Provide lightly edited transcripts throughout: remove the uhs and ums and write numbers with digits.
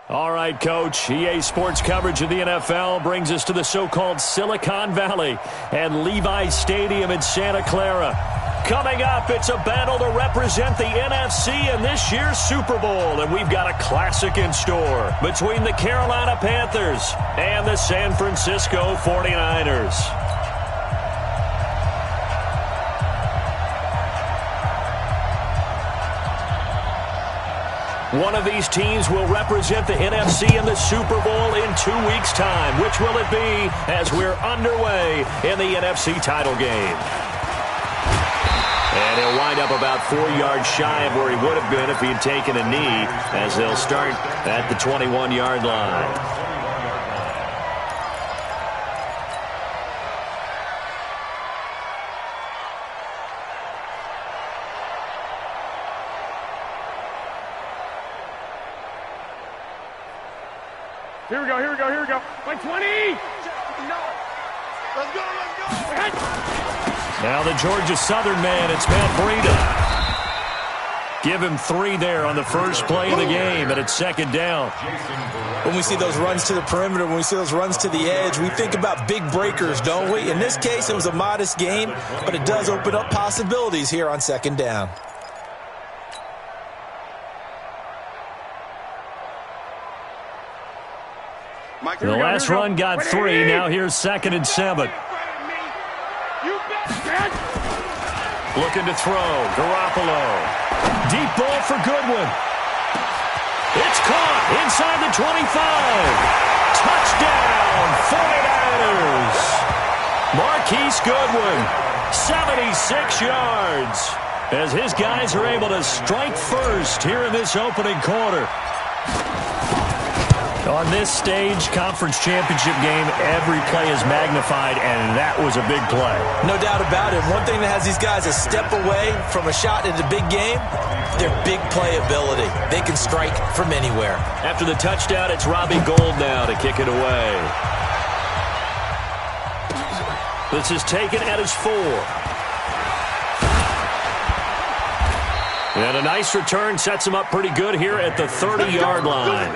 All right, Coach. EA Sports coverage of the NFL brings us to the so-called Silicon Valley and Levi Stadium in Santa Clara. Coming up, it's a battle to represent the NFC in this year's Super Bowl, and we've got a classic in store between the Carolina Panthers and the San Francisco 49ers. One of these teams will represent the NFC in the Super Bowl in 2 weeks' time. Which will it be as we're underway in the NFC title game? And he'll wind up about 4 yards shy of where he would have been if he had taken a knee, as they'll start at the 21-yard line. Here we go. Like 20! Let's go! Now the Georgia Southern man, it's Matt Breida. Give him 3 there on the first play of the game, and it's second down. When we see those runs to the perimeter, when we see those runs to the edge, we think about big breakers, don't we? In this case, it was a modest gain, but it does open up possibilities here on second down. The last run got 3. Now here's 2nd and 7. Looking to throw. Garoppolo. Deep ball for Goodwin. It's caught inside the 25. Touchdown, 49ers. Marquise Goodwin, 76 yards. As his guys are able to strike first here in this opening quarter. On this stage, conference championship game, every play is magnified, and that was a big play. No doubt about it. One thing that has these guys a step away from a shot in the big game, their big play ability. They can strike from anywhere. After the touchdown, it's Robbie Gould now to kick it away. This is taken at his 4. And a nice return sets him up pretty good here at the 30-yard line.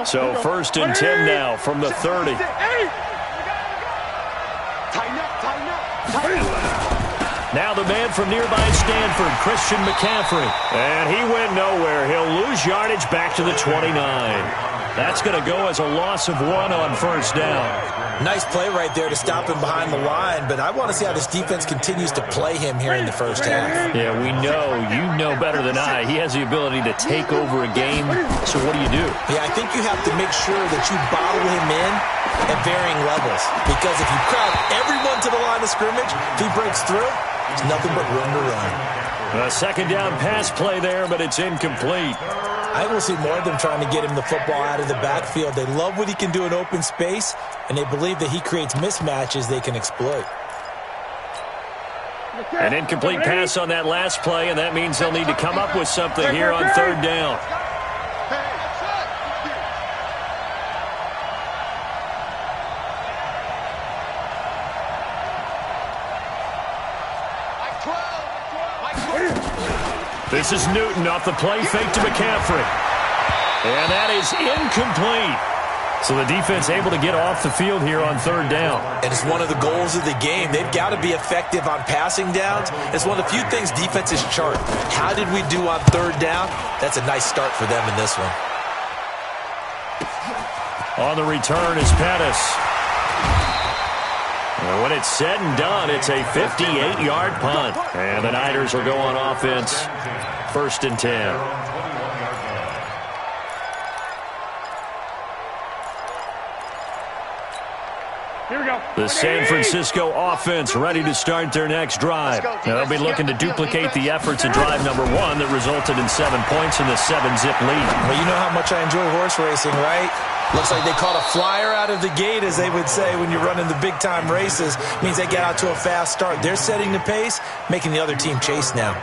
So 1st and 10 now from the 30. Now the man from nearby Stanford, Christian McCaffrey. And he went nowhere. He'll lose yardage back to the 29. That's going to go as a loss of 1 on 1st down. Nice play right there to stop him behind the line, but I want to see how this defense continues to play him here in the first half. Yeah, we know. You know better than I. He has the ability to take over a game, so what do you do? Yeah, I think you have to make sure that you bottle him in at varying levels, because if you crowd everyone to the line of scrimmage, if he breaks through, it's nothing but room to run. A 2nd down pass play there, but it's incomplete. I will see more of them trying to get him the football out of the backfield. They love what he can do in open space, and they believe that he creates mismatches they can exploit. An incomplete pass on that last play, and that means they'll need to come up with something here on 3rd down. This is Newton off the play fake to McCaffrey. And that is incomplete. So the defense able to get off the field here on 3rd down. And it's one of the goals of the game. They've got to be effective on passing downs. It's one of the few things defenses chart. How did we do on 3rd down? That's a nice start for them in this one. On the return is Pettis. And when it's said and done, it's a 58-yard punt. And the Niners will go on offense, 1st and 10. Here we go. The San Francisco offense ready to start their next drive. Now they'll be looking to duplicate the efforts of drive number 1 that resulted in 7 points in the 7-zip lead. Well, you know how much I enjoy horse racing, right? Looks like they caught a flyer out of the gate, as they would say when you're running the big-time races. Means they get out to a fast start. They're setting the pace, making the other team chase now.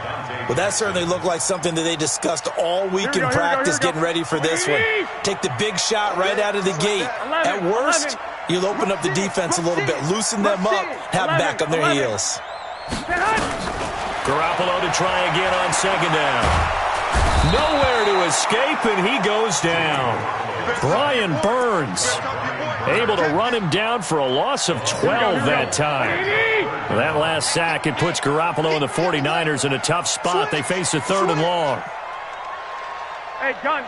Well, that certainly looked like something that they discussed all week in practice, getting ready for this one. Take the big shot right out of the gate. At worst, You'll open up the defense a little bit, loosen them up, have them back on their heels. Garoppolo to try again on second down. Nowhere to escape, and he goes down. Brian Burns able to run him down for a loss of 12 that time. That last sack, it puts Garoppolo and the 49ers in a tough spot. They face a 3rd and long. Hey, gun.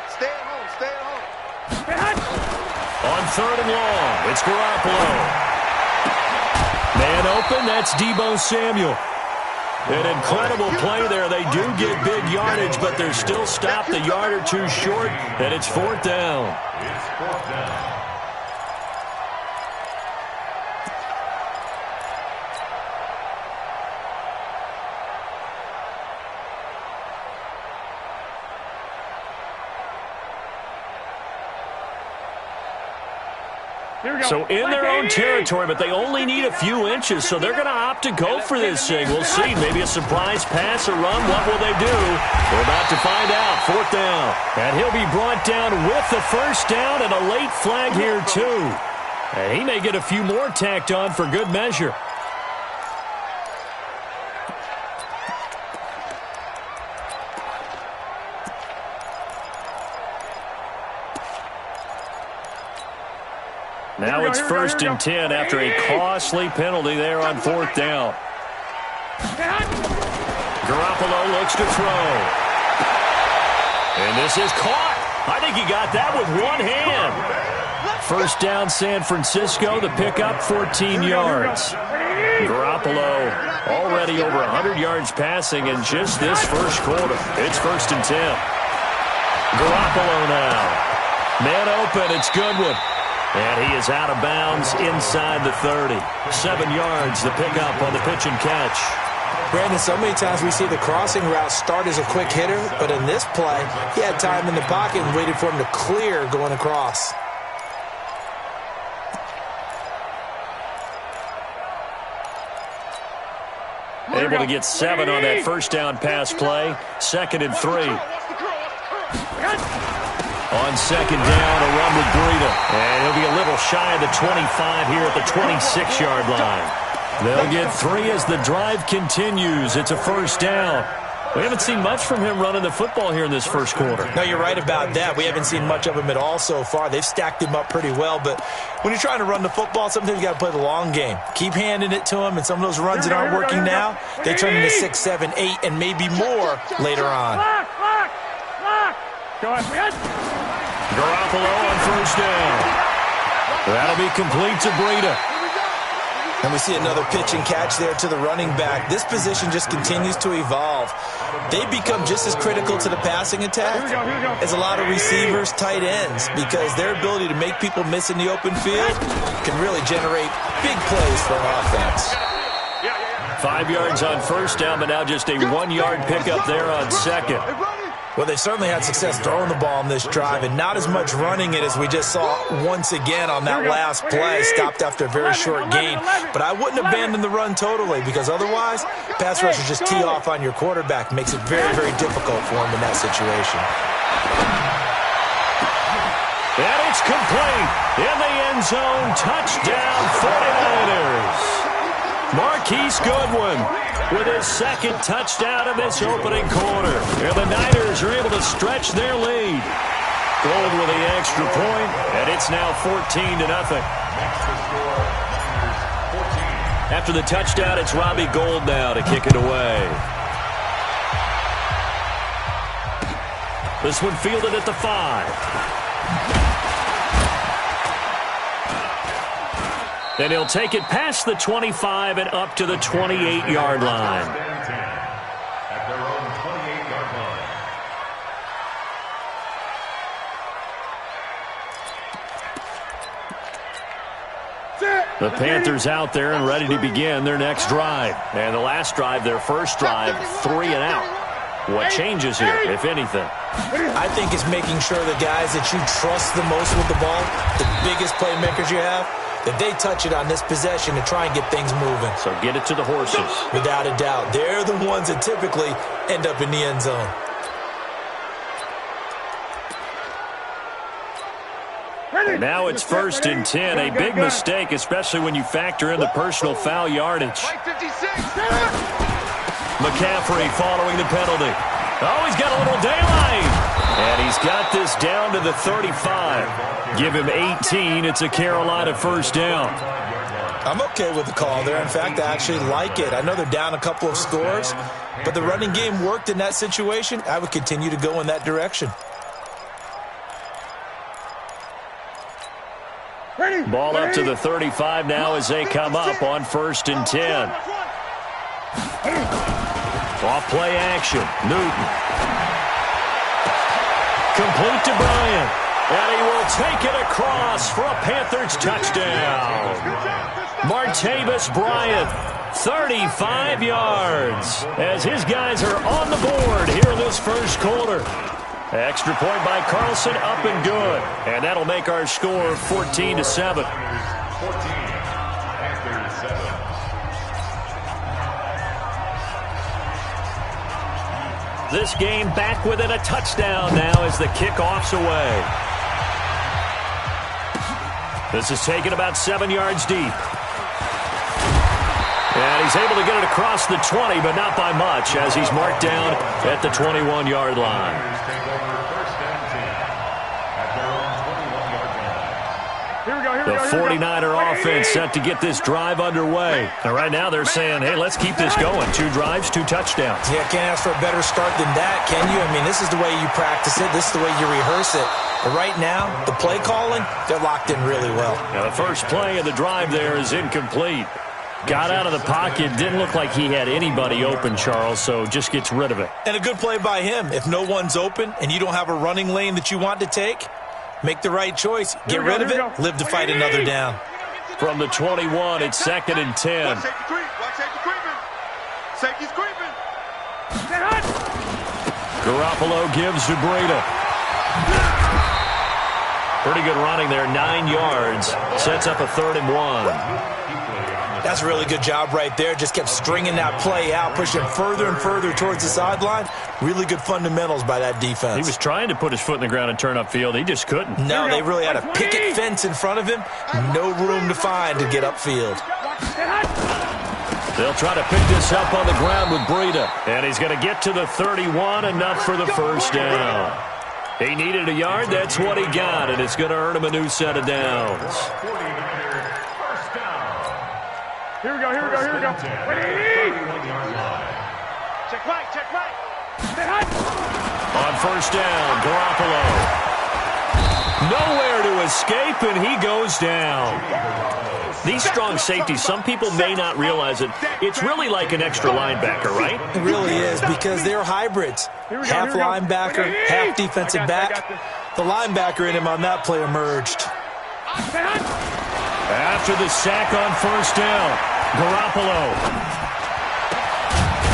Stay at home. On 3rd and long, it's Garoppolo. Man open, that's Deebo Samuel. An incredible play there. They do get big yardage, but they're still stopped a yard or two short, and it's 4th down. So in their own territory, but they only need a few inches, so they're going to opt to go for this thing. We'll see. Maybe a surprise pass or run. What will they do? We're about to find out. 4th down. And he'll be brought down with the 1st down and a late flag here, too. And he may get a few more tacked on for good measure. Now it's 1st and 10 after a costly penalty there on 4th down. Garoppolo looks to throw. And this is caught. I think he got that with one hand. 1st down San Francisco, the pickup 14 yards. Garoppolo already over 100 yards passing in just this first quarter. It's 1st and 10. Garoppolo now. Man open, it's Goodwin. And he is out of bounds inside the 30. 7 yards, the pickup on the pitch and catch. Brandon, so many times we see the crossing route start as a quick hitter, but in this play, he had time in the pocket and waited for him to clear going across. Able to get 7 on that 1st down pass play. 2nd and 3. On 2nd down, a run with Breida. And he'll be a little shy of the 25 here at the 26-yard line. They'll get 3 as the drive continues. It's a 1st down. We haven't seen much from him running the football here in this first quarter. No, you're right about that. We haven't seen much of him at all so far. They've stacked him up pretty well, but when you're trying to run the football, sometimes you got to play the long game. Keep handing it to him, and some of those runs that aren't working now, they turn into 6, 7, 8, and maybe more later on. Go ahead. Garoppolo on 1st down. That'll be complete to Breida. And we see another pitch and catch there to the running back. This position just continues to evolve. They become just as critical to the passing attack as a lot of receivers, tight ends, because their ability to make people miss in the open field can really generate big plays for an offense. 5 yards on 1st down, but now just a 1-yard pickup there on 2nd. Well, they certainly had success throwing the ball in this drive, and not as much running it as we just saw once again on that last play, stopped after a very short gain. But I wouldn't abandon the run totally, because otherwise, pass rushers just tee off on your quarterback. Makes it very, very difficult for him in that situation. And it's complete. In the end zone, touchdown 49ers. Marquise Goodwin with his 2nd touchdown of this opening quarter. And the Niners are able to stretch their lead. Gold with the extra point, and it's now 14-0. After the touchdown, it's Robbie Gould now to kick it away. This one fielded at the 5. And he'll take it past the 25 and up to the 28-yard line. The Panthers out there and ready to begin their next drive. And the last drive, their first drive, 3 and out. What changes here, if anything? I think it's making sure the guys that you trust the most with the ball, the biggest playmakers you have, that they touch it on this possession to try and get things moving. So get it to the horses. Without a doubt. They're the ones that typically end up in the end zone. And now it's 1st and 10. A big mistake, especially when you factor in the personal foul yardage. McCaffrey following the penalty. Oh, he's got a little daylight. And he's got this down to the 35. Give him 18. It's a Carolina first down. I'm okay with the call there. In fact, I actually like it. I know they're down a couple of scores, but the running game worked in that situation. I would continue to go in that direction. Ball up to the 35 now as they come up on 1st and 10. Off play action. Newton. Complete to Bryant. And he will take it across for a Panthers touchdown. Martavis Bryant, 35 yards, as his guys are on the board here in this first quarter. Extra point by Carlson, up and good. And that'll make our score 14-7. This game back within a touchdown now as the kickoff's away. This is taken about 7 yards deep. And he's able to get it across the 20, but not by much, as he's marked down at the 21-yard line. The 49er offense set to get this drive underway. And right now they're saying, hey, let's keep this going. 2 drives, 2 touchdowns. Yeah, can't ask for a better start than that, can you? I mean, this is the way you practice it. This is the way you rehearse it. But right now, the play calling, they're locked in really well. Now the first play of the drive there is incomplete. Got out of the pocket. Didn't look like he had anybody open, Charles, so just gets rid of it. And a good play by him. If no one's open and you don't have a running lane that you want to take, make the right choice. Get rid of it. Live to fight another down. From the 21, it's 2nd and 10. Watch safety creeping. Safety's creeping. Garoppolo gives to Breida. Pretty good running there, 9 yards. Sets up a 3rd and 1. That's a really good job right there. Just kept stringing that play out, pushing further and further towards the sideline. Really good fundamentals by that defense. He was trying to put his foot in the ground and turn upfield. He just couldn't. No, they really had a picket fence in front of him. No room to find to get upfield. They'll try to pick this up on the ground with Breida. And he's going to get to the 31, enough for the first down. He needed a yard. That's what he got, and it's going to earn him a new set of downs. Here we go. Check right. On first down, Garoppolo. Nowhere to escape, and he goes down. These strong safeties, some people may not realize it. It's really like an extra linebacker, right? It really is, because they're hybrids. Half linebacker, half defensive back. The linebacker in him on that play emerged. After the sack on first down, Garoppolo.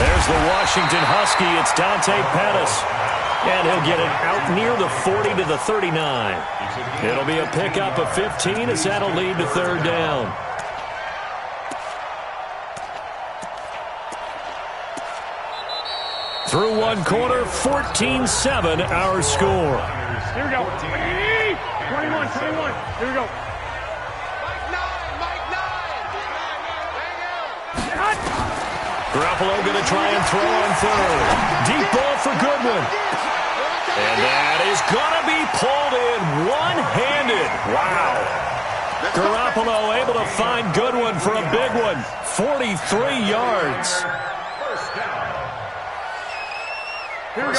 There's the Washington Husky. It's Dante Pettis. And he'll get it out near the 40 to the 39. It'll be a pickup of 15 as that'll lead to 3rd down. Through one quarter, 14-7 our score. Here we go. 21. Here we go. Garoppolo going to try and throw on 3rd. Deep ball for Goodwin. And that is going to be pulled in one-handed. Wow. Garoppolo able to find Goodwin for a big one. 43 yards.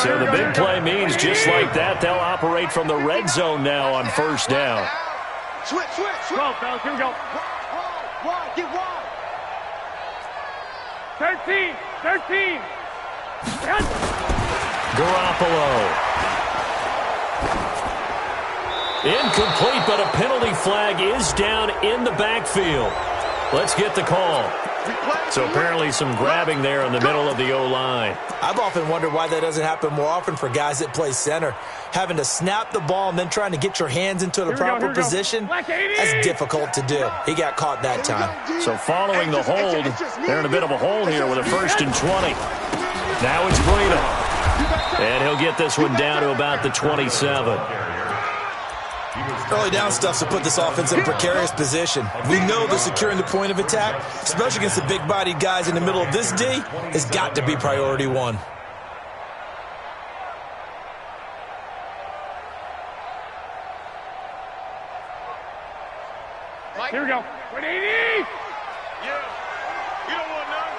So the big play means just like that, they'll operate from the red zone now on first down. Switch. 12, fellas. Here we go. Get wide. 13. Garoppolo. Incomplete, but a penalty flag is down in the backfield. Let's get the call. So apparently some grabbing there in the middle of the O-line. I've often wondered why that doesn't happen more often for guys that play center. Having to snap the ball and then trying to get your hands into the proper position, that's difficult to do. He got caught that time. So following the hold, they're in a bit of a hole here with a 1st and 20. Now it's Breida. And he'll get this one down to about the 27. Early down stuff to put this offense in a precarious position. We know that securing the point of attack, especially against the big-bodied guys in the middle of this D, has got to be priority one. Here we go. 180! Yeah. You don't want none.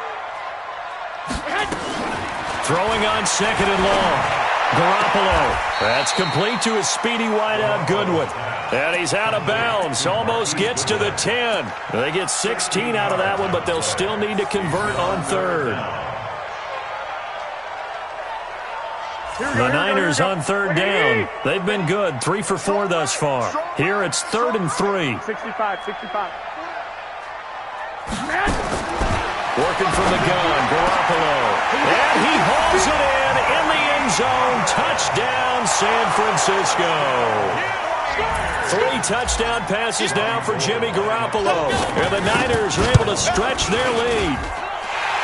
Throwing on second and long. Garoppolo. That's complete to his speedy wideout Goodwin. And he's out of bounds. Almost gets to the 10. They get 16 out of that one, but they'll still need to convert on third. The Niners on third down. They've been good. 3 for 4 thus far. Here it's 3rd and 3. 65. Working from the gun, Garoppolo. And he hauls it in the end zone. Touchdown, San Francisco. 3 touchdown passes now for Jimmy Garoppolo. And the Niners are able to stretch their lead.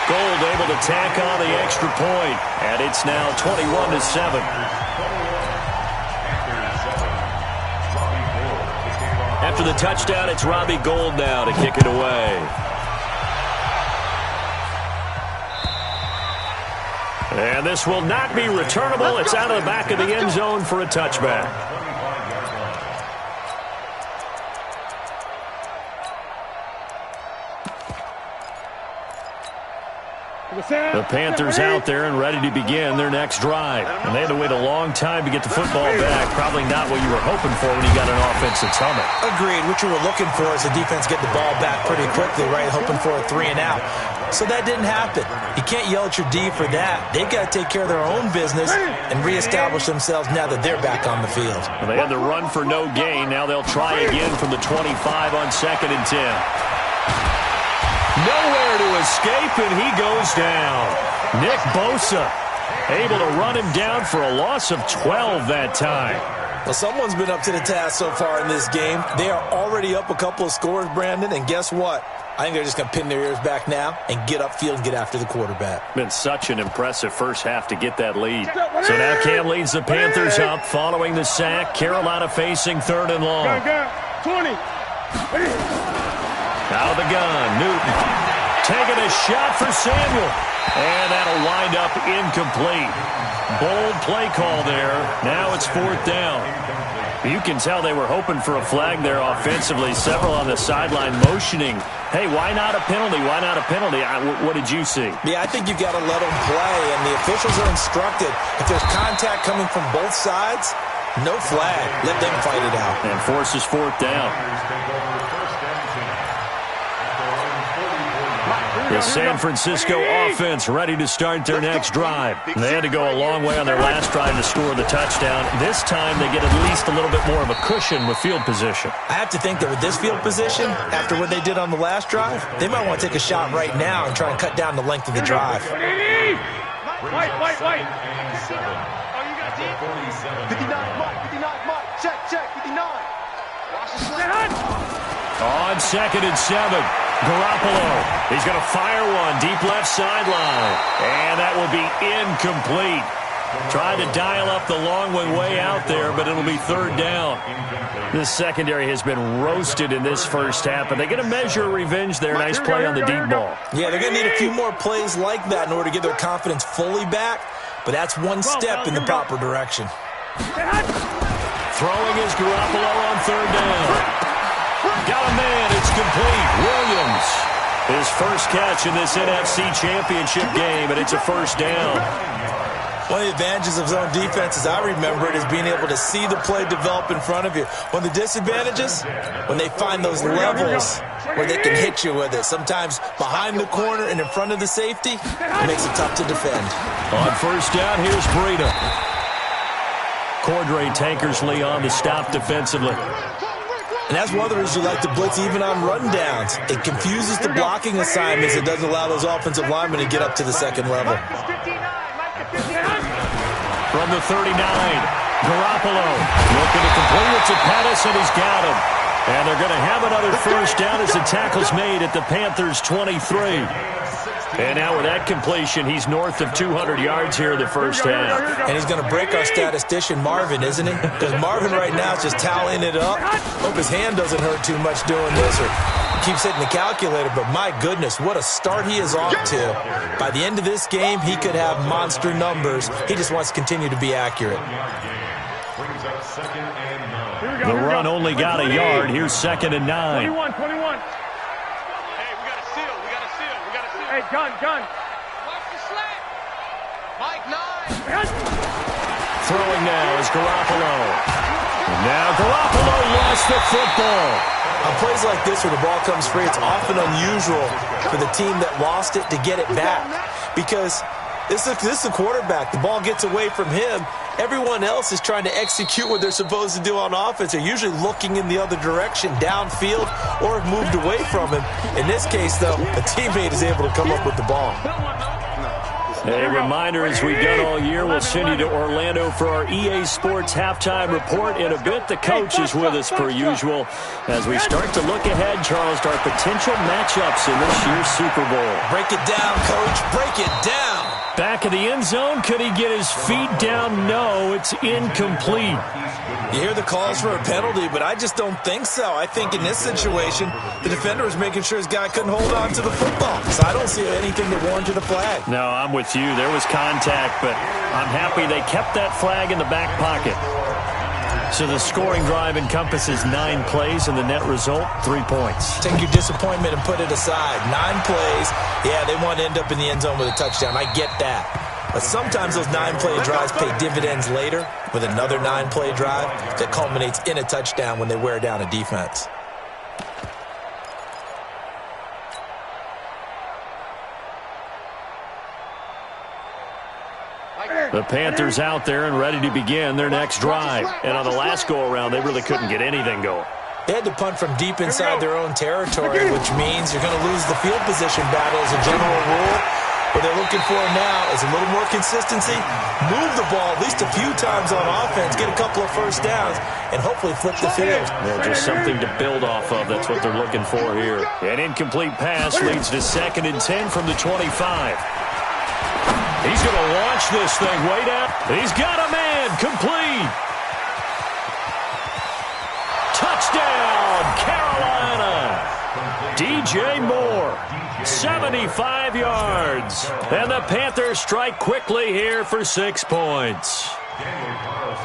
Gold able to tack on the extra point. And it's now 21-7. After the touchdown, it's Robbie Gould now to kick it away. And this will not be returnable. It's out of the back of the end zone for a touchback. The Panthers out there and ready to begin their next drive. And they had to wait a long time to get the football back. Probably not what you were hoping for when you got an offense that's humming. Agreed. What you were looking for is the defense get the ball back pretty quickly, right? Hoping for a 3 and out. So that didn't happen. You can't yell at your D for that. They've got to take care of their own business and reestablish themselves now that they're back on the field. Well, they had the run for no gain. Now they'll try again from the 25 on 2nd and 10. Nowhere to escape, and he goes down. Nick Bosa able to run him down for a loss of 12 that time. Well, someone's been up to the task so far in this game. They are already up a couple of scores, Brandon, and guess what? I think they're just going to pin their ears back now and get upfield and get after the quarterback. Been such an impressive first half to get that lead. So now Cam leads the Panthers up following the sack. Carolina facing 3rd and long. 20. Out of the gun, Newton taking a shot for Samuel. And that'll wind up incomplete. Bold play call there. Now it's 4th down. You can tell they were hoping for a flag there offensively. Several on the sideline motioning. Hey, why not a penalty? Why not a penalty? What did you see? Yeah, I think you've got to let them play, and the officials are instructed. If there's contact coming from both sides, no flag. Let them fight it out. And forces 4th down. The San Francisco offense ready to start their next drive. They had to go a long way on their last drive to score the touchdown. This time they get at least a little bit more of a cushion with field position. I have to think that with this field position, after what they did on the last drive, they might want to take a shot right now and try and cut down the length of the drive. White. Oh, you got deep? 59, Mike. Check, 59. On 2nd and 7. Garoppolo, he's going to fire one deep left sideline, and that will be incomplete. Tried to dial up the long one way out there, but it'll be 3rd down. This secondary has been roasted in this first half, but they're going to measure revenge there. Nice play on the deep ball. Yeah, they're going to need a few more plays like that in order to get their confidence fully back, but that's one step in the proper direction. Throwing is Garoppolo on 3rd down. Got a man, it's complete. Williams, his first catch in this NFC Championship game, and it's a 1st down. One of the advantages of zone defense, as I remember it, is being able to see the play develop in front of you. One of the disadvantages, when they find those levels where they can hit you with it. Sometimes behind the corner and in front of the safety, it makes it tough to defend. On 1st down, here's Breida. Cordray Tankersley on the stop defensively. And that's one of the reasons you like to blitz even on rundowns. It confuses the blocking assignments. It doesn't allow those offensive linemen to get up to the second level. From the 39, Garoppolo looking to complete it to Pettis, and he's got him. And they're going to have another 1st down as the tackle's made at the Panthers' 23. And now with that completion, he's north of 200 yards here in the first half. And he's going to break our statistician, Marvin, isn't he? Because Marvin right now is just tallying it up. Hope his hand doesn't hurt too much doing this or keeps hitting the calculator. But my goodness, what a start he is off to. By the end of this game, he could have monster numbers. He just wants to continue to be accurate. The run only got a yard. Here's 2nd and 9. 21. Hey, we got a seal. We got a seal. Hey, gun. Watch the slant. Mike 9. Throwing now is Garoppolo. And now Garoppolo lost the football. On plays like this where the ball comes free, it's often unusual for the team that lost it to get it back. Because this is the quarterback. The ball gets away from him. Everyone else is trying to execute what they're supposed to do on offense. They're usually looking in the other direction, downfield, or have moved away from him. In this case, though, a teammate is able to come up with the ball. A reminder, as we've done all year, we'll send you to Orlando for our EA Sports halftime report. In a bit, the coach is with us per usual as we start to look ahead, Charles, to our potential matchups in this year's Super Bowl. Break it down, Coach. Break it down. Back of the end zone. Could he get his feet down? No, it's incomplete. You hear the calls for a penalty, but I just don't think so. I think in this situation, the defender was making sure his guy couldn't hold on to the football. So I don't see anything that warranted a flag. No, I'm with you. There was contact, but I'm happy they kept that flag in the back pocket. So the scoring drive encompasses 9 plays, and the net result, 3 points. Take your disappointment and put it aside. 9 plays. Yeah, they want to end up in the end zone with a touchdown. I get that. But sometimes those 9-play drives pay dividends later with another 9-play drive that culminates in a touchdown when they wear down a defense. The Panthers out there and ready to begin their next drive. And on the last go-around, they really couldn't get anything going. They had to punt from deep inside their own territory, which means you're going to lose the field position battle as a general rule. What they're looking for now is a little more consistency, move the ball at least a few times on offense, get a couple of first downs, and hopefully flip the field. Yeah, just something to build off of. That's what they're looking for here. An incomplete pass leads to 2nd and 10 from the 25. He's going to launch this thing way down. He's got a man. Complete. Touchdown, Carolina. DJ Moore, 75 yards. And the Panthers strike quickly here for 6 points.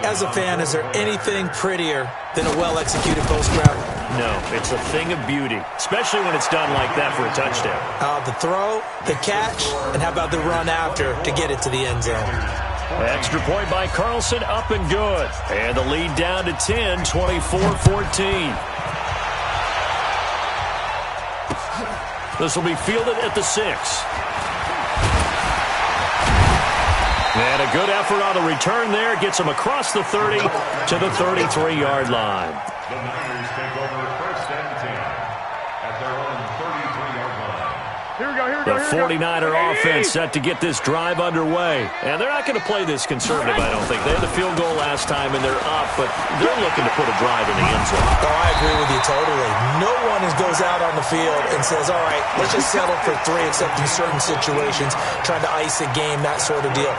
As a fan, is there anything prettier than a well-executed post route? No, it's a thing of beauty, especially when it's done like that for a touchdown. The throw, the catch, and how about the run after to get it to the end zone? Extra point by Carlson, up and good. And the lead down to 10, 24-14. This will be fielded at the 6. And a good effort on the return there. Gets him across the 30 to the 33-yard line. The Niners take over 1st and 10 at their own 33-yard line. Here we go. The 49er offense set to get this drive underway. And they're not going to play this conservative, I don't think. They had the field goal last time, and they're up, but they're looking to put a drive in the end zone. Oh, I agree with you totally. No one goes out on the field and says, all right, let's just settle for 3, except in certain situations, trying to ice a game, that sort of deal.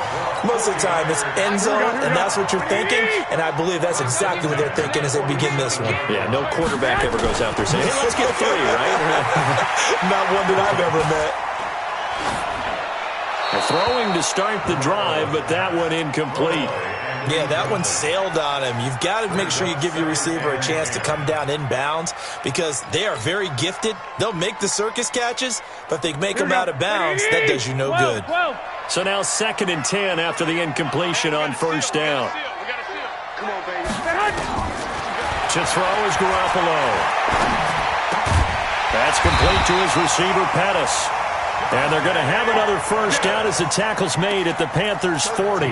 Most of the time, it's end zone, and that's what you're thinking, and I believe that's exactly what they're thinking as they begin this one. Yeah, no quarterback ever goes out there saying, hey, let's get 3, right? Not one that I've ever met. Throwing to start the drive, but that one incomplete. Yeah, that one sailed on him. You've got to make sure you give your receiver a chance to come down inbounds because they are very gifted. They'll make the circus catches, but if they make them out of bounds, that does you no good. So now 2nd and 10 after the incompletion on 1st down. Come on, baby. To throw is Garoppolo. That's complete to his receiver, Pettis. And they're going to have another 1st down as the tackle's made at the Panthers' 40.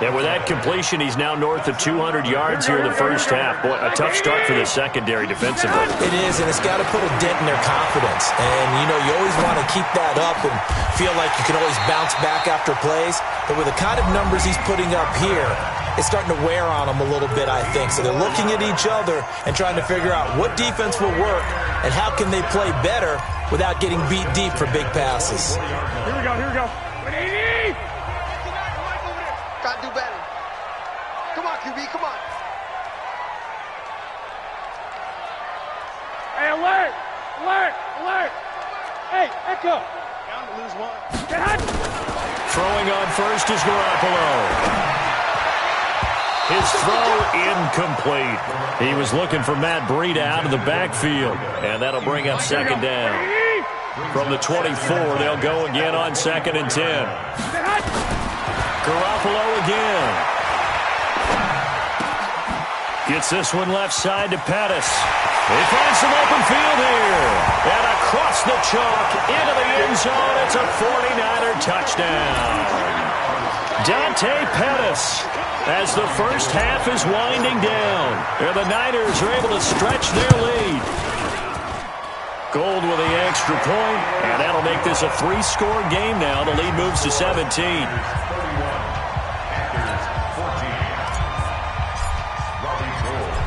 And with that completion, he's now north of 200 yards here in the first half. Boy, a tough start for the secondary defensively. It is, and it's got to put a dent in their confidence. And, you know, you always want to keep that up and feel like you can always bounce back after plays. But with the kind of numbers he's putting up here, it's starting to wear on them a little bit, I think. So they're looking at each other and trying to figure out what defense will work and how can they play better without getting beat deep for big passes. Here we go, here we go. Gotta do better. Come on, QB, come on. Hey, alert! Alert! Alert! Hey, Echo! Down to lose one. Throwing on first is Garoppolo. His throw incomplete. He was looking for Matt Breida out of the backfield, and that'll bring up second down. From the 24, they'll go again on 2nd and 10. Garoppolo again. Gets this one left side to Pettis. He finds some open field here. And across the chalk into the end zone. It's a 49er touchdown. Dante Pettis, as the first half is winding down. And the Niners are able to stretch their lead. Gold with the extra point, and that'll make this a 3-score game now. The lead moves to 17.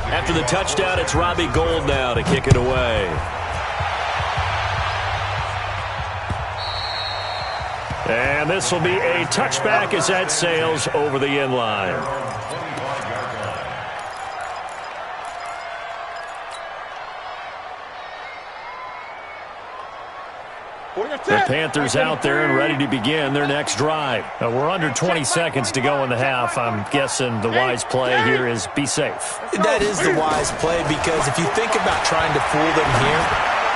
After the touchdown, it's Robbie Gould now to kick it away. And this will be a touchback as that sails over the end line. The Panthers out there and ready to begin their next drive. We're under 20 seconds to go in the half. I'm guessing the wise play here is be safe. That is the wise play, because if you think about trying to fool them here,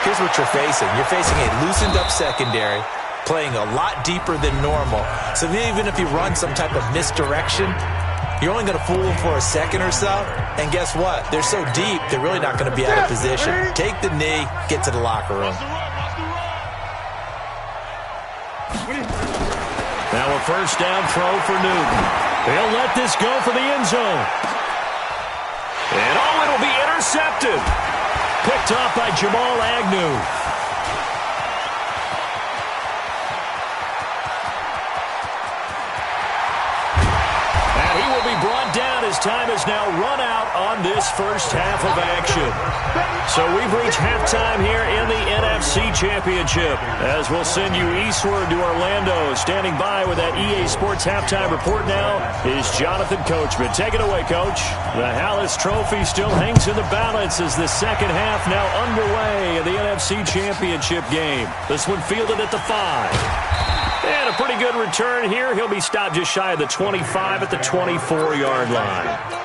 here's what you're facing. You're facing a loosened-up secondary, playing a lot deeper than normal. So even if you run some type of misdirection, you're only going to fool them for a second or so. And guess what? They're so deep, they're really not going to be out of position. Take the knee, get to the locker room. Now a first down throw for Newton. He'll let this go for the end zone. And it'll be intercepted. Picked off by Jamal Agnew. And he will be brought down as time is now run out on this first half of action. So we've reached halftime here in the NFC Championship, as we'll send you eastward to Orlando. Standing by with that EA Sports halftime report now is Jonathan Coachman. Take it away, Coach. The Hallis Trophy still hangs in the balance as the second half now underway in the NFC Championship game. This one fielded at the 5. And a pretty good return here. He'll be stopped just shy of the 25 at the 24-yard line.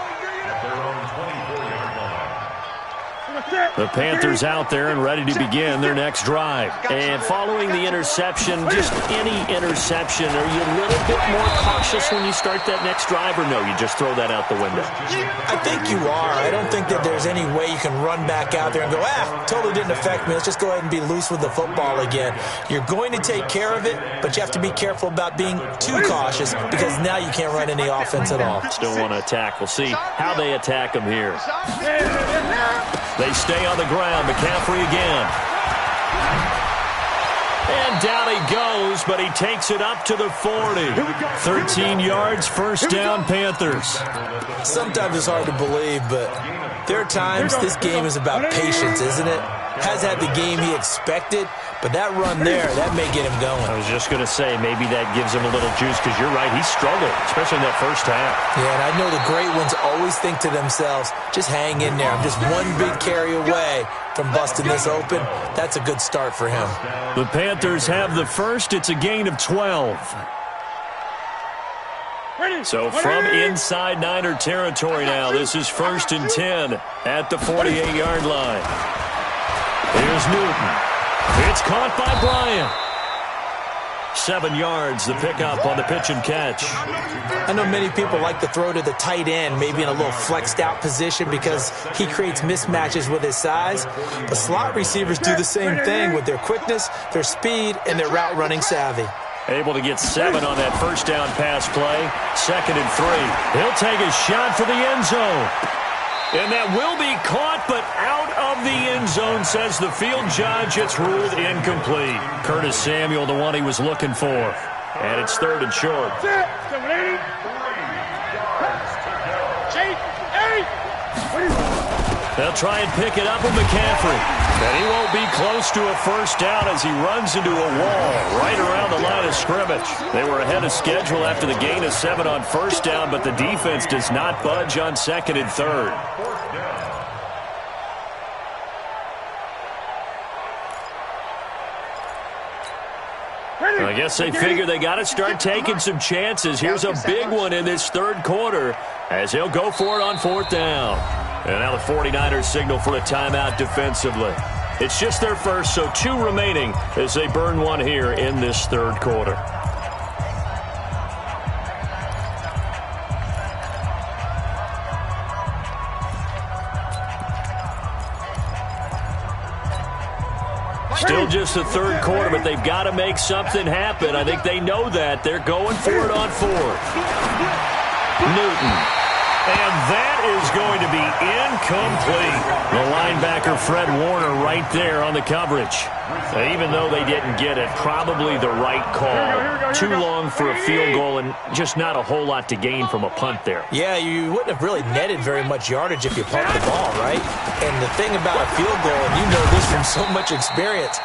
The Panthers out there and ready to begin their next drive. And following the interception, just any interception, are you a little bit more cautious when you start that next drive, or no, you just throw that out the window? I think you are. I don't think that there's any way you can run back out there and go, totally didn't affect me. Let's just go ahead and be loose with the football again. You're going to take care of it, but you have to be careful about being too cautious, because now you can't run any offense at all. Still want to attack. We'll see how they attack them here. They stay on the ground. McCaffrey again. And down he goes, but he takes it up to the 40. 13 yards, first down, Panthers. Sometimes it's hard to believe, but there are times this game is about patience, isn't it? Has had the game he expected, but that run there, that may get him going. I was just going to say, maybe that gives him a little juice, because you're right, he struggled, especially in that first half. Yeah, and I know the great ones always think to themselves, just hang in there. I'm just one big carry away from busting this open. That's a good start for him. The Panthers have the first. It's a gain of 12. So from inside Niner territory now, this is 1st and 10 at the 48-yard line. Here's Newton. It's caught by Bryant. 7 yards, the pickup on the pitch and catch. I know many people like to throw to the tight end, maybe in a little flexed out position, because he creates mismatches with his size. But slot receivers do the same thing with their quickness, their speed, and their route running savvy. Able to get 7 on that first down pass play. 2nd and 3. He'll take a shot for the end zone. And that will be caught, but out of the end zone, says the field judge. It's ruled incomplete. Curtis Samuel, the one he was looking for. And it's 3rd and short. They'll try and pick it up with McCaffrey. And he won't be close to a first down as he runs into a wall right around the line of scrimmage. They were ahead of schedule after the gain of 7 on first down, but the defense does not budge on second and third. I guess they figure they got to start taking some chances. Here's a big one in this third quarter as he'll go for it on fourth down. And now the 49ers signal for a timeout defensively. It's just their first, so 2 remaining as they burn one here in this third quarter. Still just the third quarter, but they've got to make something happen. I think they know that. They're going for it on fourth. Newton. And that is going to be incomplete. The linebacker, Fred Warner, right there on the coverage. Even though they didn't get it, probably the right call. Too long for a field goal and just not a whole lot to gain from a punt there. Yeah, you wouldn't have really netted very much yardage if you pumped the ball, right? And the thing about a field goal, and you know this from so much experience,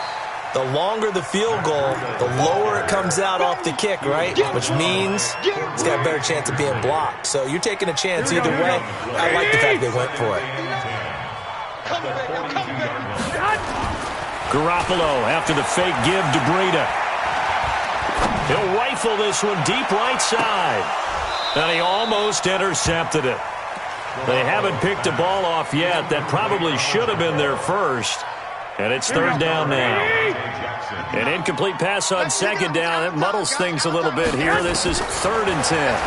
the longer the field goal, the lower it comes out off the kick, right? Which means it's got a better chance of being blocked. So you're taking a chance either way. I like the fact they went for it. Garoppolo after the fake give to Breida. He'll rifle this one deep right side. And he almost intercepted it. They haven't picked a ball off yet. That probably should have been their first. And it's third down now. An incomplete pass on second down. It muddles things a little bit here. This is 3rd and 10.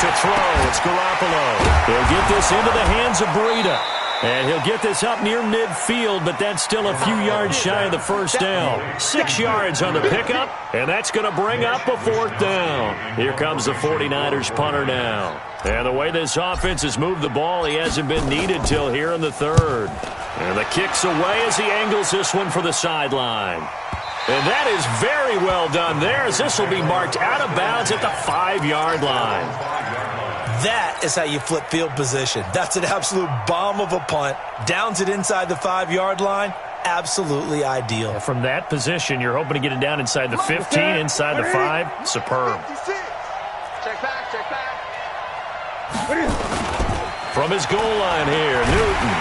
To throw, it's Garoppolo. He'll get this into the hands of Breida. And he'll get this up near midfield, but that's still a few yards shy of the first down. 6 yards on the pickup, and that's going to bring up a fourth down. Here comes the 49ers punter now. And the way this offense has moved the ball, he hasn't been needed till here in the third. And the kick's away as he angles this one for the sideline. And that is very well done there, as this will be marked out of bounds at the 5-yard line. That is how you flip field position. That's an absolute bomb of a punt. Downs it inside the 5-yard line. Absolutely ideal. From that position, you're hoping to get it down inside the 15, inside the 5. Superb. Check back, check back. From his goal line here, Newton.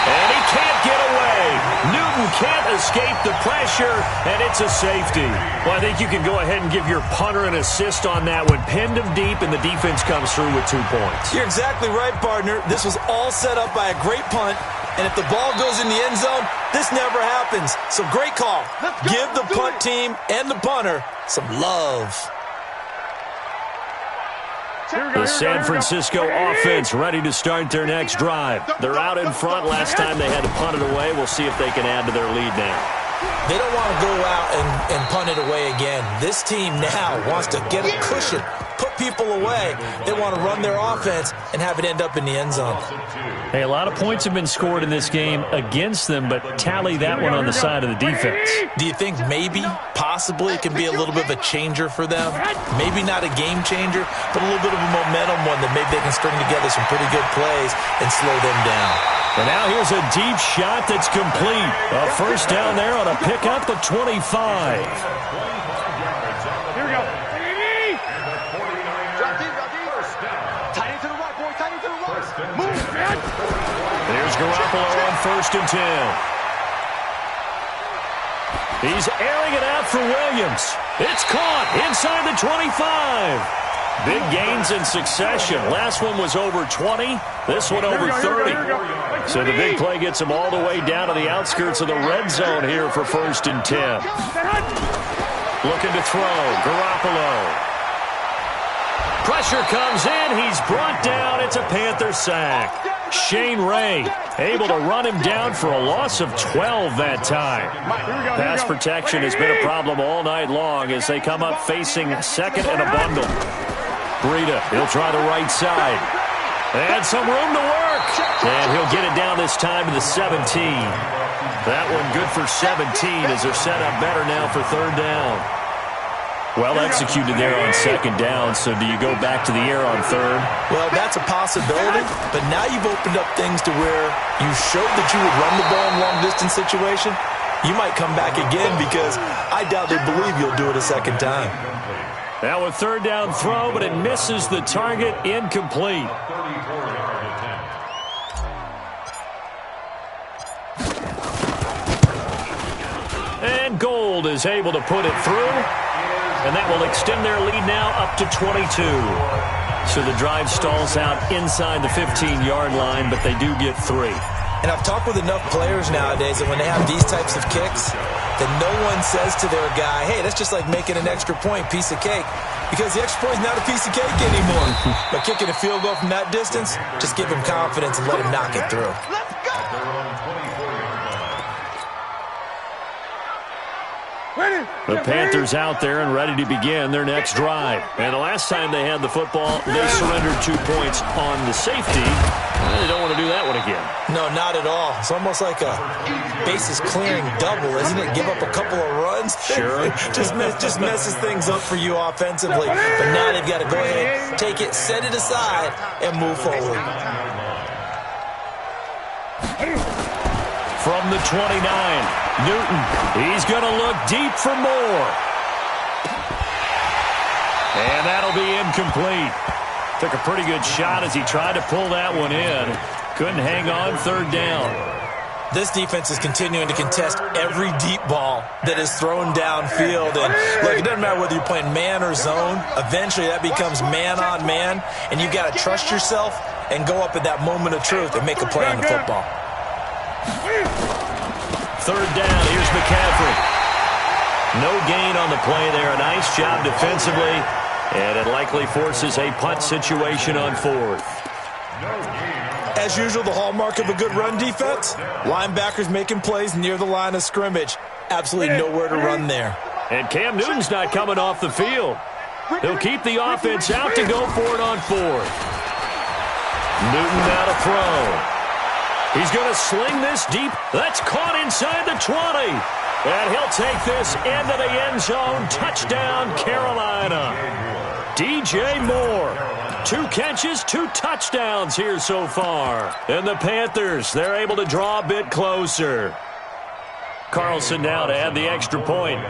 And he can't get away. Newton can't escape the pressure, and it's a safety. Well, I think you can go ahead and give your punter an assist on that one. Pinned him deep, and the defense comes through with 2 points. You're exactly right, partner. This was all set up by a great punt, and if the ball goes in the end zone, this never happens. So great call. Give the punt team and the punter some love. The San Francisco offense ready to start their next drive. They're out in front. Last time they had to punt it away. We'll see if they can add to their lead now. They don't want to go out and punt it away again. This team now wants to get a cushion, put people away. They want to run their offense and have it end up in the end zone. Hey, a lot of points have been scored in this game against them, but tally that one on the side of the defense. Do you think maybe, possibly, it can be a little bit of a changer for them? Maybe not a game changer, but a little bit of a momentum one that maybe they can string together some pretty good plays and slow them down. And now here's a deep shot that's complete. A first down there on a pickup of 25. Here we go. Drop deep, drop deep. Tight into the right, boy. Tight into the right. Move, man. There's Garoppolo on 1st and 10. He's airing it out for Williams. It's caught inside the 25. Big gains in succession. Last one was over 20. This one over 30. So the big play gets him all the way down to the outskirts of the red zone here for 1st and 10. Looking to throw. Garoppolo. Pressure comes in. He's brought down. It's a Panther sack. Shane Ray able to run him down for a loss of 12 that time. Pass protection has been a problem all night long as they come up facing second and a bundle. Breida, he'll try the right side. And some room to work. And he'll get it down this time to the 17. That one good for 17 as they're set up better now for 3rd down. Well executed there on second down, so do you go back to the air on third? Well, that's a possibility, but now you've opened up things to where you showed that you would run the ball in long-distance situation. You might come back again because I doubt they believe you'll do it a second time. Now a third down throw, but it misses the target, incomplete. And Gold is able to put it through, and that will extend their lead now up to 22. So the drive stalls out inside the 15-yard line, but they do get 3. And I've talked with enough players nowadays that when they have these types of kicks, that no one says to their guy, hey, that's just like making an extra point, piece of cake. Because the extra point is not a piece of cake anymore. But kicking a field goal from that distance, just give him confidence and let him knock it through. Let's go! The Panthers out there and ready to begin their next drive. And the last time they had the football, they surrendered 2 points on the safety. They don't want to do that one again. No, not at all. It's almost like a bases clearing double, isn't it? Give up a couple of runs. Sure. just messes things up for you offensively. But now they've got to go ahead, take it, set it aside, and move forward. From the 29, Newton. He's going to look deep for more. And that'll be incomplete. Took a pretty good shot as he tried to pull that one in. Couldn't hang on, third down. This defense is continuing to contest every deep ball that is thrown downfield. And look, it doesn't matter whether you're playing man or zone. Eventually that becomes man on man. And you've got to trust yourself and go up at that moment of truth and make a play on the football. Third down, here's McCaffrey. No gain on the play there. A nice job defensively. And it likely forces a punt situation on fourth. As usual, the hallmark of a good run defense, linebackers making plays near the line of scrimmage. Absolutely nowhere to run there. And Cam Newton's not coming off the field. He'll keep the offense out to go for it on fourth. Newton now to throw. He's going to sling this deep. That's caught inside the 20. And he'll take this into the end zone. Touchdown, Carolina. DJ Moore. 2 catches, 2 touchdowns here so far. And the Panthers, they're able to draw a bit closer. Carlson now to add the extra point.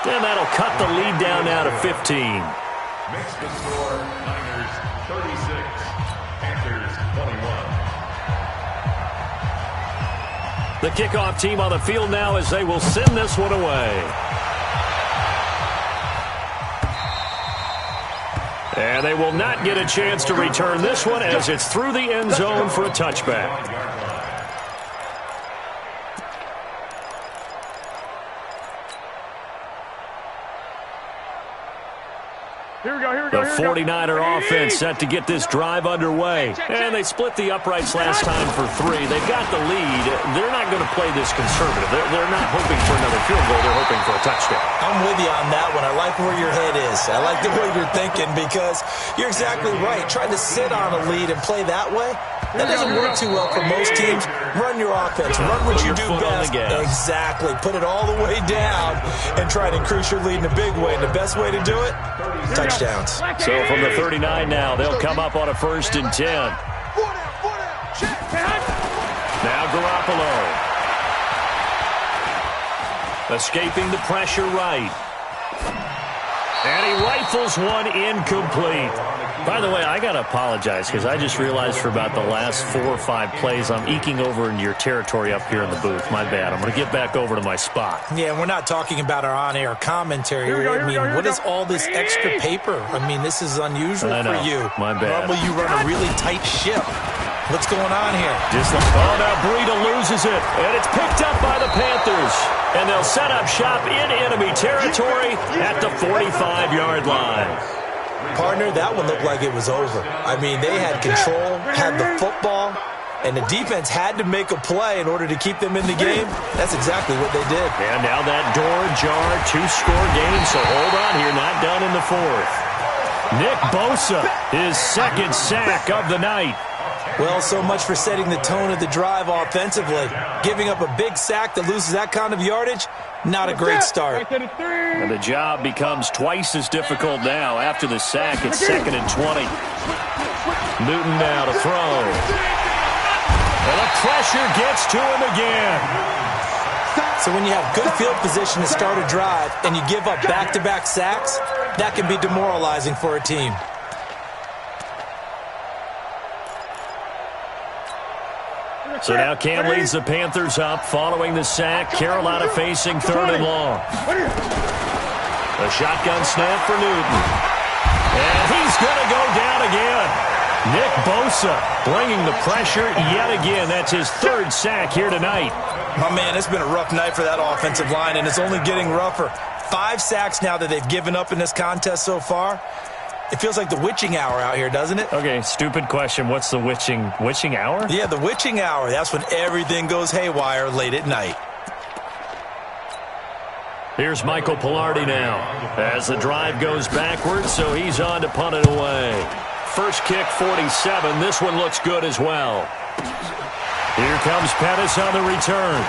And that'll cut the lead down now to 15. Makes the score Niners 36, Panthers 21. The kickoff team on the field now as they will send this one away. And they will not get a chance to return this one as it's through the end zone for a touchback. The 49er offense set to get this drive underway. And they split the uprights last time for 3. They've got the lead. They're not going to play this conservative. They're not hoping for another field goal. They're hoping for a touchdown. I'm with you on that one. I like where your head is. I like the way you're thinking because you're exactly right. Trying to sit on a lead and play that way, that doesn't work too well for most teams. Run your offense. Run what you do best. Exactly. Put it all the way down and try to increase your lead in a big way. And the best way to do it, touchdowns. So from the 39 now, they'll come up on a 1st and 10. Now Garoppolo. Escaping the pressure right. And he rifles one incomplete. By the way, I got to apologize because I just realized for about the last 4 or 5 plays, I'm eking over into your territory up here in the booth. My bad. I'm going to get back over to my spot. Yeah, we're not talking about our on-air commentary. I mean, what is all this extra paper? I mean, this is unusual for you. My bad. Normally you run a really tight ship. What's going on here? Now Breida loses it, and it's picked up by the Panthers. And they'll set up shop in enemy territory at the 45-yard line. Partner, that one looked like it was over. I mean, they had control, had the football, and the defense had to make a play in order to keep them in the game. That's exactly what they did. And now that door ajar, 2-score game, so hold on here, not done in the 4th. Nick Bosa, his 2nd sack of the night. Well, so much for setting the tone of the drive offensively. Giving up a big sack that loses that kind of yardage, not a great start. And the job becomes twice as difficult now. After the sack, it's 2nd and 20. Newton now to throw. And the pressure gets to him again. So when you have good field position to start a drive and you give up back-to-back sacks, that can be demoralizing for a team. So now Cam leads the Panthers up following the sack. Carolina facing 3rd and long. A shotgun snap for Newton. And he's going to go down again. Nick Bosa bringing the pressure yet again. That's his 3rd sack here tonight. My man, it's been a rough night for that offensive line, and it's only getting rougher. 5 sacks now that they've given up in this contest so far. It feels like the witching hour out here, doesn't it? Okay, stupid question. What's the witching hour? Yeah, the witching hour. That's when everything goes haywire late at night. Here's Michael Pilardi now as the drive goes backwards, so he's on to punt it away. First kick, 47. This one looks good as well. Here comes Pettis on the return.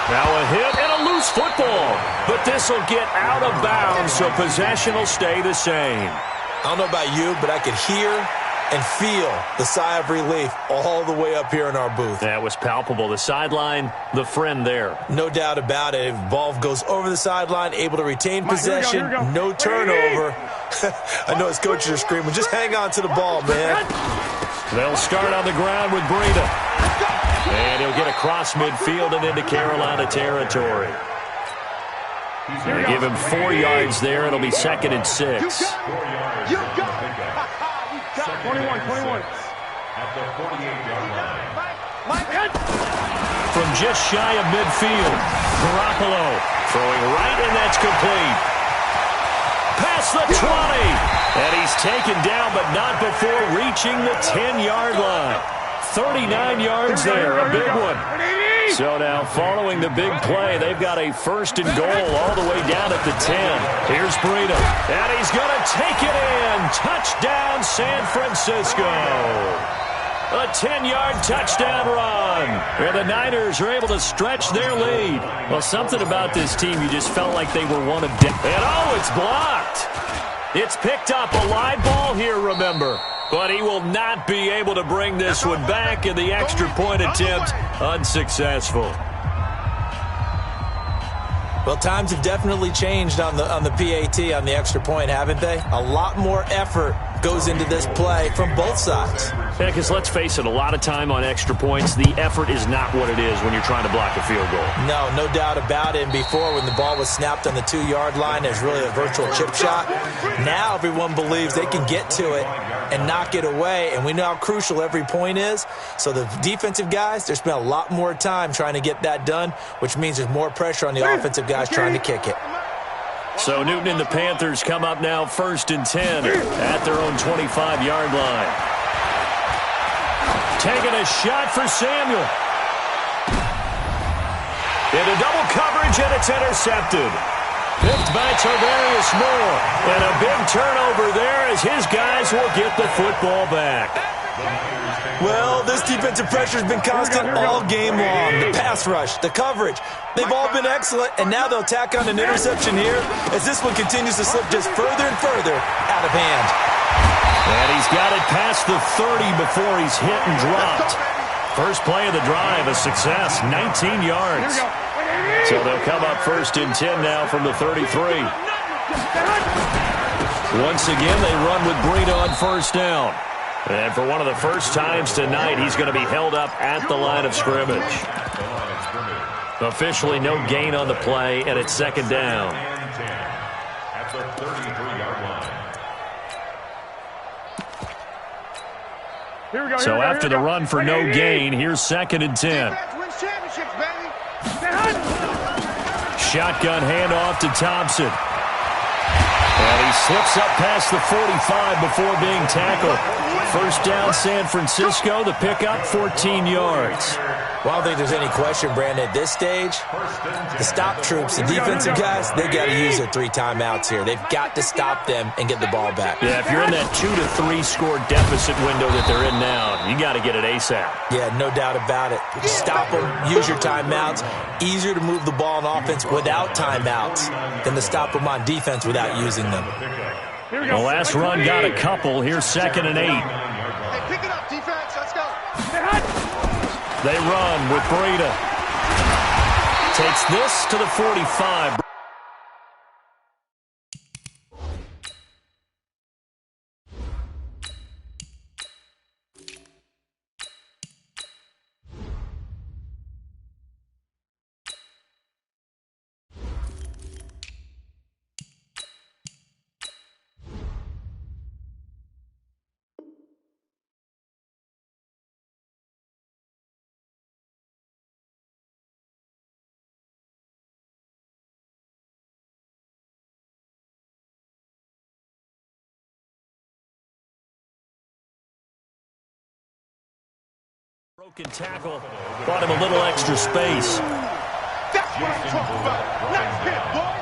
Now a hit and a loose football. But this will get out of bounds, so possession will stay the same. I don't know about you, but I could hear and feel the sigh of relief all the way up here in our booth. That was palpable. The sideline, the friend there. No doubt about it. Ball goes over the sideline, able to retain possession, no turnover. I know his coaches are screaming, just hang on to the ball, man. They'll start on the ground with Breida. And he'll get across midfield and into Carolina territory. They give him 4 yards there. It'll be 2nd and 6. 21. At the 48-yard line. From just shy of midfield, Garoppolo throwing right, and that's complete. Past the 20. And he's taken down, but not before reaching the 10-yard line. 39 yards there, a big one. So now, following the big play, they've got a 1st and goal all the way down at the 10. Here's Breida, and he's going to take it in. Touchdown, San Francisco. A 10-yard touchdown run. And the Niners are able to stretch their lead. Well, something about this team, you just felt like they were one of them. And oh, it's blocked. It's picked up, a live ball here, remember. But he will not be able to bring this one back, and the extra point attempt unsuccessful. Well, times have definitely changed on the PAT, on the extra point, haven't they? A lot more effort goes into this play from both sides. Yeah, because let's face it, a lot of time on extra points, the effort is not what it is when you're trying to block a field goal. No doubt about it. And before, when the ball was snapped on the 2-yard line, there's really a virtual chip shot. Now everyone believes they can get to it and knock it away, and we know how crucial every point is. So the defensive guys, they spent a lot more time trying to get that done, which means there's more pressure on the offensive guys trying to kick it. So Newton and the Panthers come up now 1st and 10 at their own 25-yard line. Taking a shot for Samuel. Into double coverage, and it's intercepted. Picked by Tarvarius Moore. And a big turnover there as his guys will get the football back. Well, this defensive pressure has been constant all game long. The pass rush, the coverage, they've all been excellent, and now they'll tack on an interception here as this one continues to slip just further and further out of hand. And he's got it past the 30 before he's hit and dropped. First play of the drive, a success, 19 yards. So they'll come up 1st and 10 now from the 33. Once again, they run with Breida on 1st down. And for one of the first times tonight, he's going to be held up at the line of scrimmage. Officially no gain on the play, and it's 2nd down. At the 33-yard line. So after the run for no gain, here's 2nd and 10. Shotgun handoff to Thompson. And he slips up past the 45 before being tackled. 1st down, San Francisco. The pickup, 14 yards. Well, I don't think there's any question, Brandon, at this stage, the stop troops, the defensive guys, they got to use their 3 timeouts here. They've got to stop them and get the ball back. Yeah, if you're in that 2 to 3 score deficit window that they're in now, you got to get it ASAP. Yeah, no doubt about it. Stop them, use your timeouts. Easier to move the ball on offense without timeouts than to stop them on defense without using them. The last run got a couple. Here's 2nd and 8. Hey, pick it up, defense. Let's go. They run with Breida. Takes this to the 45. Broken tackle, brought him a little extra space. That's what I'm talking about. Nice hit, boy.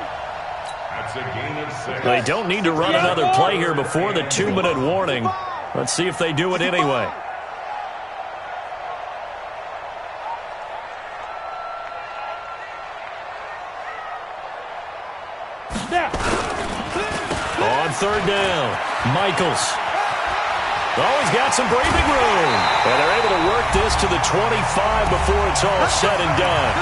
That's a gain of 6. They don't need to run another play here before the 2-minute warning. Let's see if they do it anyway. On 3rd down, Michaels. Oh, he's got some breathing room. And they're able to work this to the 25 before it's all said and done.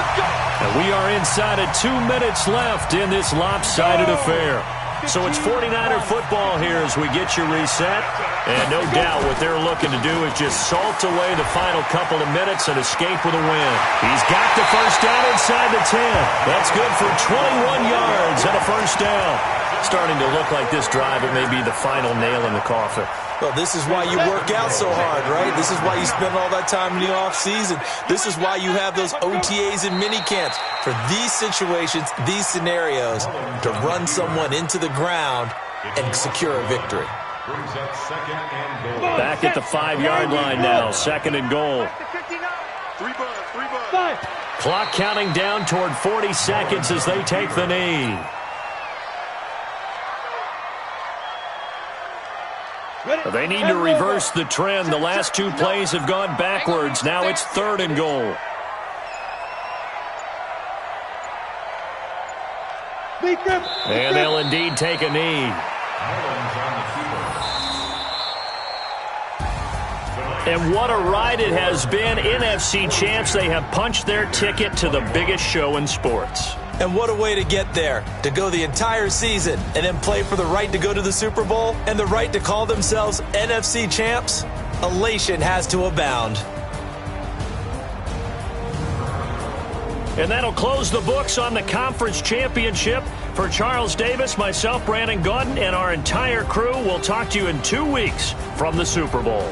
And we are inside of 2 minutes left in this lopsided affair. So it's 49er football here as we get you reset. And no doubt what they're looking to do is just salt away the final couple of minutes and escape with a win. He's got the first down inside the 10. That's good for 21 yards and a first down. Starting to look like this drive, it may be the final nail in the coffin. Well, this is why you work out so hard, right? This is why you spend all that time in the offseason. This is why you have those OTAs and mini camps for these situations, these scenarios, to run someone into the ground and secure a victory. Brings up 2nd and goal. Back at the 5-yard line now, 2nd and goal. 3 buds. Clock counting down toward 40 seconds as they take the knee. They need to reverse the trend. The last 2 plays have gone backwards. Now it's 3rd and goal. And they'll indeed take a knee. And what a ride it has been. NFC champs, they have punched their ticket to the biggest show in sports. And what a way to get there, to go the entire season and then play for the right to go to the Super Bowl and the right to call themselves NFC champs. Elation has to abound. And that'll close the books on the conference championship. For Charles Davis, myself, Brandon Gaudin, and our entire crew, we'll talk to you in 2 weeks from the Super Bowl.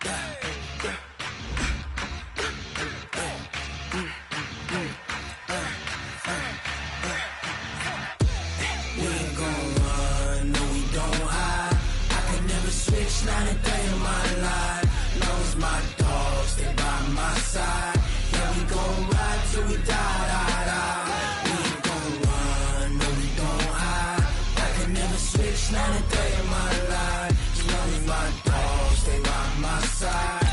We ain't gon' run, no we don't hide. I can never switch, not a day in my life. Knows my dogs, they by my side. Yeah, we gon' ride till we die, die, die. We ain't gon' run, no we don't hide. I can never switch, not a day in my life. Knows my dogs, they by my side.